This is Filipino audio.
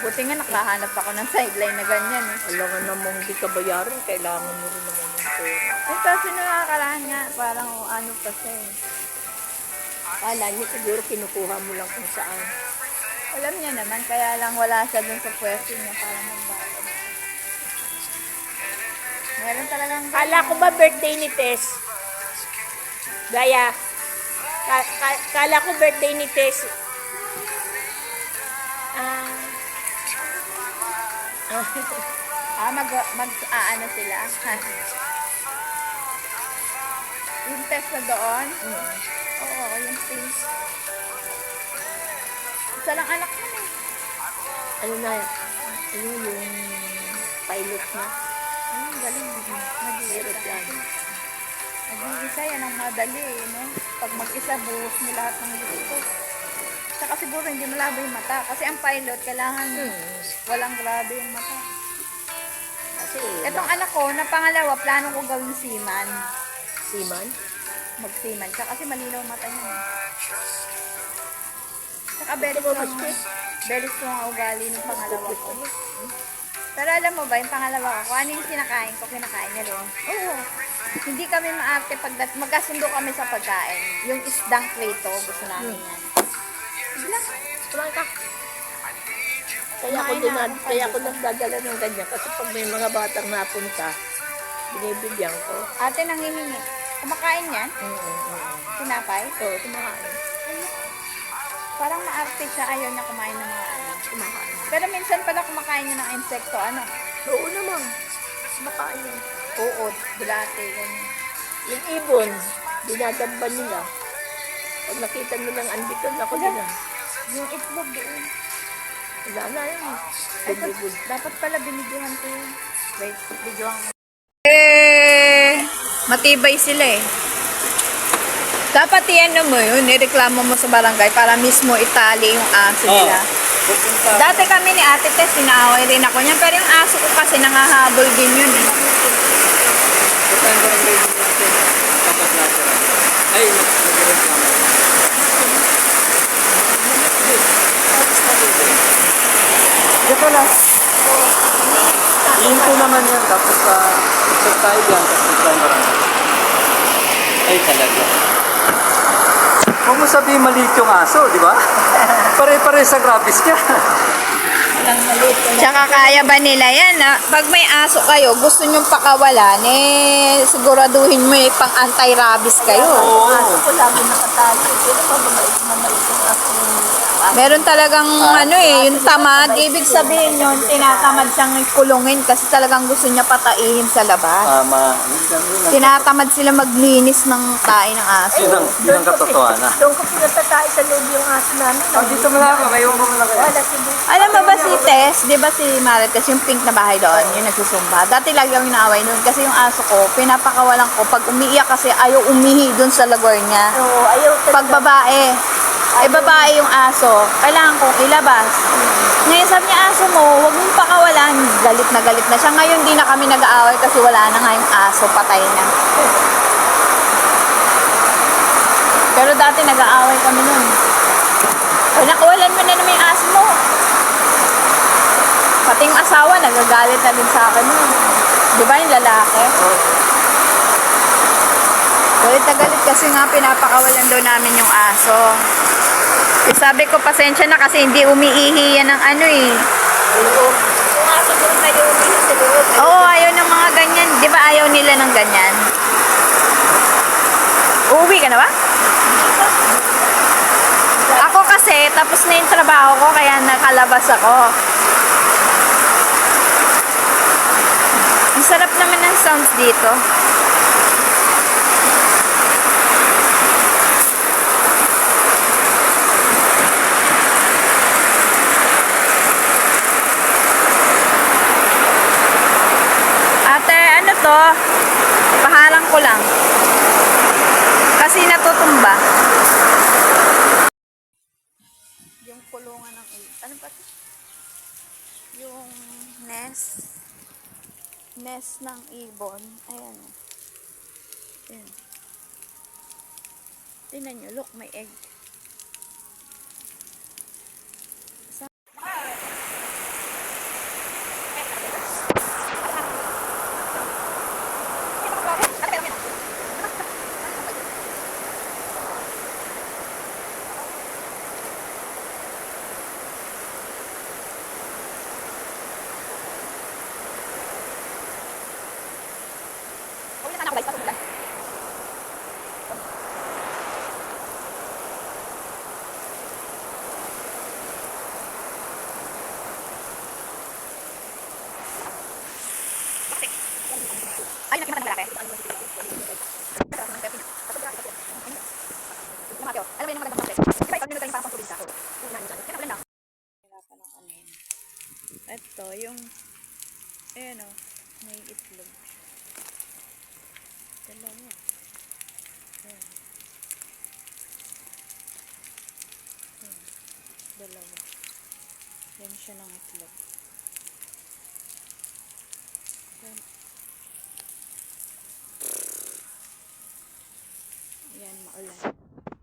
Buti nga nakahanap ako ng sideline na ganyan eh. Alam nga namang hindi ka bayaran, kailangan mo rin naman yung pera. Eh, kasi nakakaraan nga, parang ano pa siya eh. Kala niya siguro kinukuha mo lang kung saan. Alam niya naman, kaya lang wala siya dun sa pwesto niya para magbayad. Meron talagang... Kala ko ba birthday ni Tess? Gaya. Kala ko birthday ni Tess. ano sila? Yung test na doon? Oo, yung test. Isa lang anak mo eh. Ano na, ano yung pilot na? Galing. Meron yan. Nag-iisa yan ang madali eh, no? Pag mag-isa, buhos mo lahat ng gusto. Saka siguro hindi malabo yung mata. Kasi ang pilot, kailangan walang grabe yung mata. Kasi, Itong anak ko, na pangalawa, plano ko gawing seaman. Seaman? Mag-seaman siya kasi malinaw mata niya. Saka very strong ang ugali ng pangalawa ko. Pero alam mo ba, yung pangalawa ko, ano yung kinakain ko, kinakain niya rin. Oo. Hindi kami maarte pag magkasundo kami sa pagkain. Yung isdang prito, gusto namin yan. Bilang. Tulang ka. Kaya ako nagdadala ng ganyan kasi pag may mga batang napunta, binibigyan ko. Ate nang hihingi. Kumakain yan? Tinapay? Oo, kumakain. Parang maarte siya, ayaw na kumain ng mga ano. Kumakain. Pero minsan pala kumakain niya ng insekto, ano? Oo naman. Kumakain yan. Oo, bulate, ganyan. Yung ibon, dinadamba nila. Pag nakita nilang andito, ako nila. Yung itlog doon. Wala na yun. Dapat pala binigyan ko yun. Wait, bigyan ko. Matibay sila eh. Dapat iyan mo yun, nireklamo mo sa barangay para mismo itali yung aso nila. Dati kami ni Ate Tess, sinaaway rin ako niyan, pero yung aso ko kasi nangahabol din yun eh. Ay, nagreklamo. Dito las. Hinto naman yan, tapos check tayo dyan, tapos nagkano rin. Ay, talaga. Huwag mo sabihin maliit yung aso, di ba? Pare-pare sa grabis niya. Tsaka kaya ba nila yan? Pag may aso kayo, gusto nyong pakawalan, siguraduhin mo pang anti-rabies kayo. Aso ko lagi nakatali. Pero pag mamait yung aso Meron talagang yung tamad. Ibig sabihin yun, tinatamad siyang kulungin kasi talagang gusto niya pataihin sa labas. Tama. Tinatamad sila maglinis ng tae ng aso. Yun ang katotohanan. Doon ko pinatatay sa loob yung aso namin. Dito mo lang ako. May iwan mo lang kayo. Wala si Lucy. Alam mo ba si Tess, di ba si Marites, yung pink na bahay doon, yung nagsusumba. Dati lagi akong inaaway noon kasi yung aso ko, pinapakawalan ko pag umiiyak kasi ayaw umihi doon sa lagwar niya. Oo, ayaw Pag babae, babae yung aso, kailangan kong ilabas. Ngayon sabi niya, aso mo, huwag mong pakawalan. Galit na siya. Ngayon di na kami nag-aaway kasi wala na nga yung aso, patay na. Pero dati nag-aaway kami nun. Ay, nakawalan mo na naman yung aso mo. Pati yung asawa, nagagalit na din sa akin nun. Di ba yung lalaki? Galit na galit kasi nga pinapakawalan daw namin yung aso. Eh, sabi ko, pasensya na kasi hindi umiihi yan ng Yung aso doon kayo umihi sa loob. Oo, ayaw ng mga ganyan. Di ba ayaw nila ng ganyan? Uuwi ka na ba? Ako kasi, tapos na yung trabaho ko, kaya nakalabas ako. Ang sarap naman ng sounds dito. Ate, ano to? Paharang ko lang. Kasi natutumba. Yung kulungan ng ano ba 'to? Yung nest ng ibon. Ayan. Ayan. Tingnan nyo, look, may egg. Ay, nakita ng malaki. Alam mo yung magandang bakit? Di ba ikaw nilagay yung parang pangtubig ako? Hirapan ako ano yun. Ito, yung ayan o, may itlog. Dalawa. Ayan. Ayan. Dalawa. Yan siya ng itlog. Ayan. Ayan, maulan.